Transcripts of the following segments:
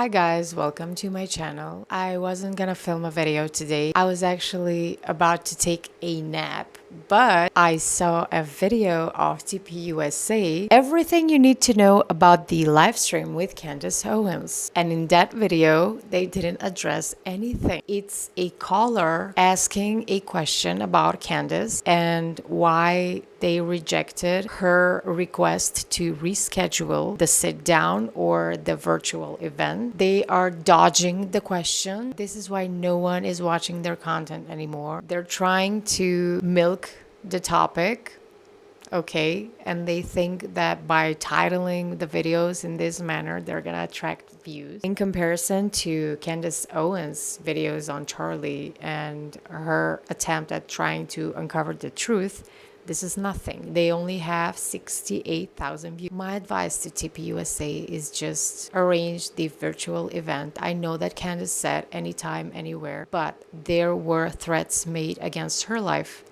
Hi guys, welcome to my channel. I wasn't gonna film a video today. I was actually about to take a nap, but I saw a video of TPUSA, everything you need to know about the live stream with Candace Owens. And in that video, they didn't address anything. It's a caller asking a question about Candace and why they rejected her request to reschedule the sit down or the virtual event. They are dodging the question. This is why no one is watching their content anymore. They're trying to milk the topic, okay? And they think that by titling the videos in this manner, they're gonna attract views. In comparison to Candace Owens' videos on Charlie and her attempt at trying to uncover the truth, this is nothing. They only have 68,000 views. My advice to TPUSA is just arrange the virtual event. I know that Candace said anytime, anywhere, but there were threats made against her life,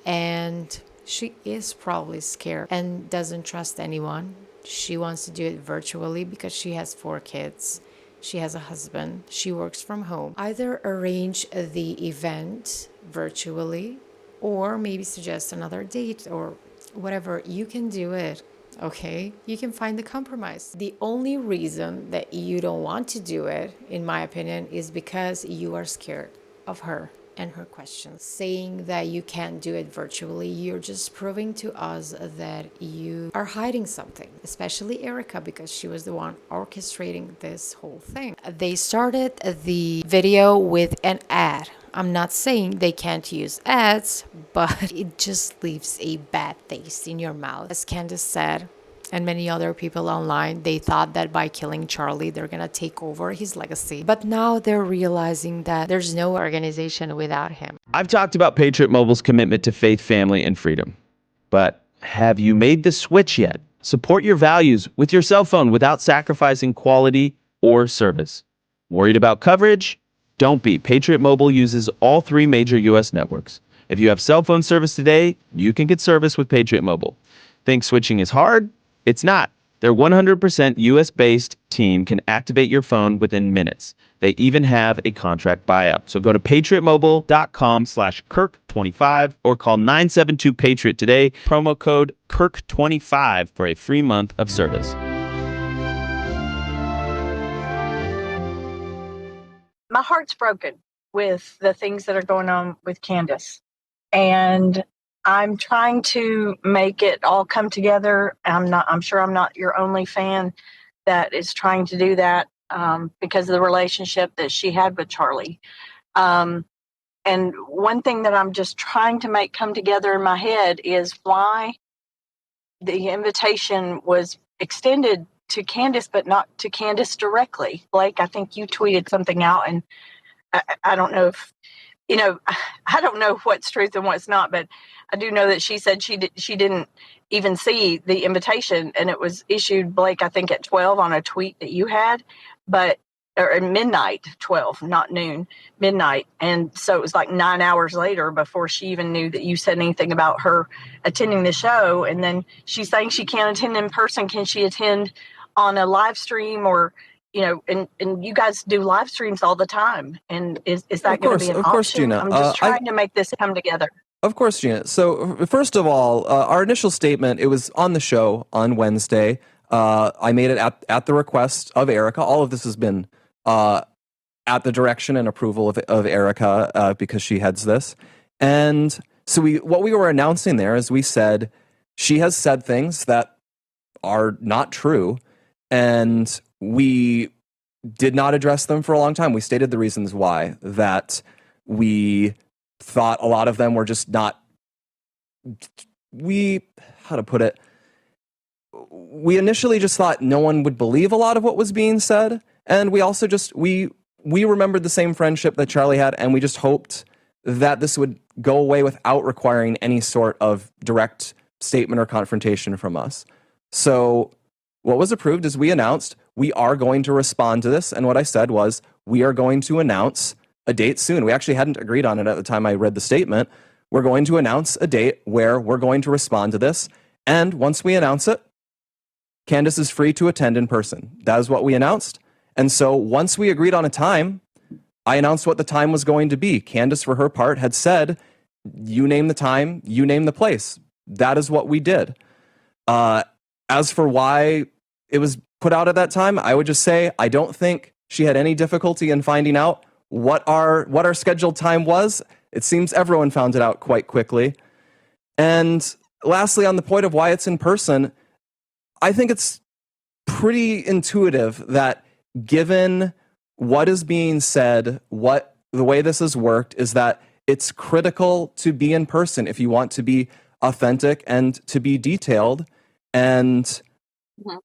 and she is probably scared and doesn't trust anyone. She wants to do it virtually because she has 4 kids. She has a husband. She works from home. Either arrange the event virtually or maybe suggest another date or whatever. You can do it, okay? You can find the compromise. The only reason that you don't want to do it, in my opinion, is because you are scared of her and her questions. Saying that you can't do it virtually, you're just proving to us that you are hiding something, especially Erica, because she was the one orchestrating this whole thing. They started the video with an ad. I'm not saying they can't use ads, but it just leaves a bad taste in your mouth. As Candace said, and many other people online, they thought that by killing Charlie, they're gonna take over his legacy. But now they're realizing that there's no organization without him. I've talked about Patriot Mobile's commitment to faith, family, and freedom. But have you made the switch yet? Support your values with your cell phone without sacrificing quality or service. Worried about coverage? Don't be. Patriot Mobile uses all 3 major U.S. networks. If you have cell phone service today, you can get service with Patriot Mobile. Think switching is hard? It's not. Their 100% US-based team can activate your phone within minutes. They even have a contract buyout. So go to patriotmobile.com/Kirk25 or call 972-PATRIOT today. Promo code Kirk25 for a free month of service. My heart's broken with the things that are going on with Candace. And I'm trying to make it all come together. I'm sure I'm not your only fan that is trying to do that because of the relationship that she had with Charlie. And one thing that I'm just trying to make come together in my head is why the invitation was extended to Candace, but not to Candace directly. Blake, I think you tweeted something out, and I don't know if, I don't know what's truth and what's not, but I do know that she said she didn't even see the invitation, and it was issued, Blake, I think at 12 on a tweet that you had, or at midnight, 12, not noon, midnight. And so it was like 9 hours later before she even knew that you said anything about her attending the show. And then she's saying she can't attend in person. Can she attend on a live stream or, and you guys do live streams all the time. And is that going to be an option? Of course, Gina. I'm just trying to make this come together. Of course, Gina. So first of all, our initial statement, it was on the show on Wednesday. I made it at the request of Erica. All of this has been at the direction and approval of Erica because she heads this. And so what we were announcing there is we said she has said things that are not true, and we did not address them for a long time. We stated the reasons why, that we thought a lot of them were just not, how to put it, we initially just thought no one would believe a lot of what was being said. And we also just, we remembered the same friendship that Charlie had, and we just hoped that this would go away without requiring any sort of direct statement or confrontation from us. So what was approved is we announced we are going to respond to this. And what I said was we are going to announce a date soon. We actually hadn't agreed on it at the time I read the statement. We're going to announce a date where we're going to respond to this. And once we announce it, Candace is free to attend in person. That is what we announced. And so once we agreed on a time, I announced what the time was going to be. Candace, for her part, had said, you name the time, you name the place. That is what we did. As for why it was put out at that time, I would just say I don't think she had any difficulty in finding out what our scheduled time was. It seems everyone found it out quite quickly. And lastly, on the point of why it's in person, I think it's pretty intuitive that given what is being said, what the way this has worked is that it's critical to be in person if you want to be authentic and to be detailed. And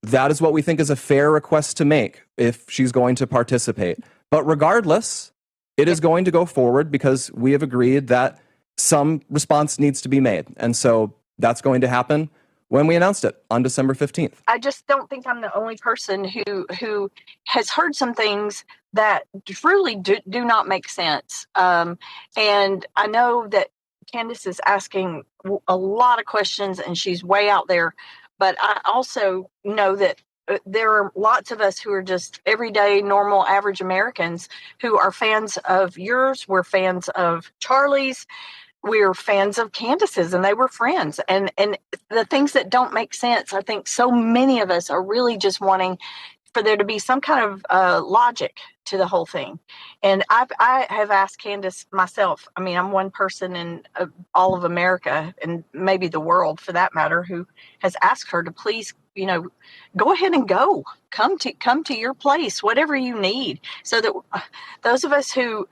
that is what we think is a fair request to make if she's going to participate. But regardless, it is going to go forward because we have agreed that some response needs to be made. And so that's going to happen when we announced it on December 15th. I just don't think I'm the only person who has heard some things that truly do not make sense. And I know that Candace is asking a lot of questions and she's way out there. But I also know that there are lots of us who are just everyday, normal, average Americans who are fans of yours. We're fans of Charlie's. We're fans of Candace's, and they were friends. And the things that don't make sense, I think so many of us are really just wanting for there to be some kind of logic to the whole thing. And I have asked Candace myself. I mean, I'm one person in all of America and maybe the world for that matter who has asked her to please, go ahead and go. Come to your place, whatever you need, so that those of us who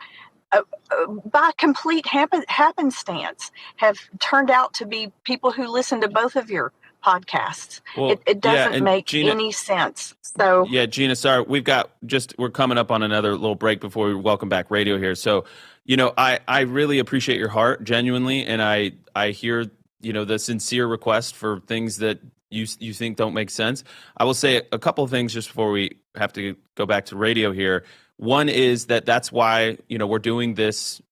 by complete happenstance have turned out to be people who listen to both of your podcasts. Well, it doesn't make Gina, any sense. So yeah, Gina, sorry, we're coming up on another little break before we welcome back radio here. So, I really appreciate your heart, genuinely, and I hear, the sincere request for things that you think don't make sense. I will say a couple of things just before we have to go back to radio here. One is that's why, we're doing this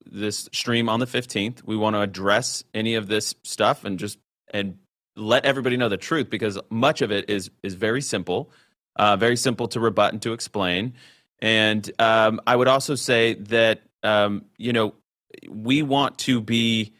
this stream on the 15th. We want to address any of this stuff and let everybody know the truth, because much of it is very simple to rebut and to explain. And I would also say that, we want to be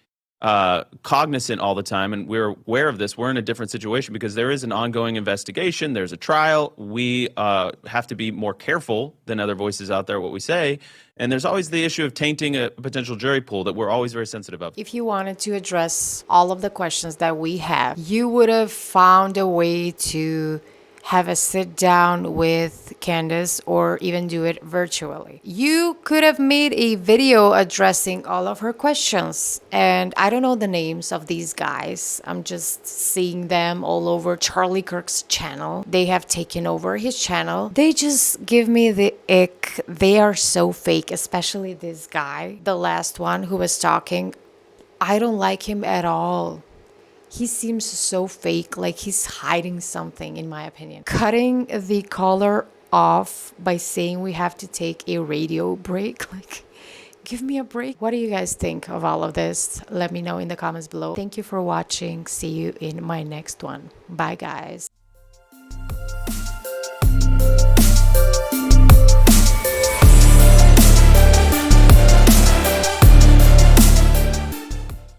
cognizant all the time, and we're aware of this. We're in a different situation because there is an ongoing investigation. There's a trial. We have to be more careful than other voices out there what we say. And there's always the issue of tainting a potential jury pool that we're always very sensitive of. If you wanted to address all of the questions that we have, you would have found a way to have a sit down with Candace or even do it virtually. You could have made a video addressing all of her questions. And I don't know the names of these guys. I'm just seeing them all over Charlie Kirk's channel. They have taken over his channel. They just give me the ick. They are so fake, especially this guy, the last one who was talking. I don't like him at all. He seems so fake, like he's hiding something, in my opinion. Cutting the caller off by saying we have to take a radio break, like, give me a break. What do you guys think of all of this? Let me know in the comments below. Thank you for watching. See you in my next one. Bye, guys.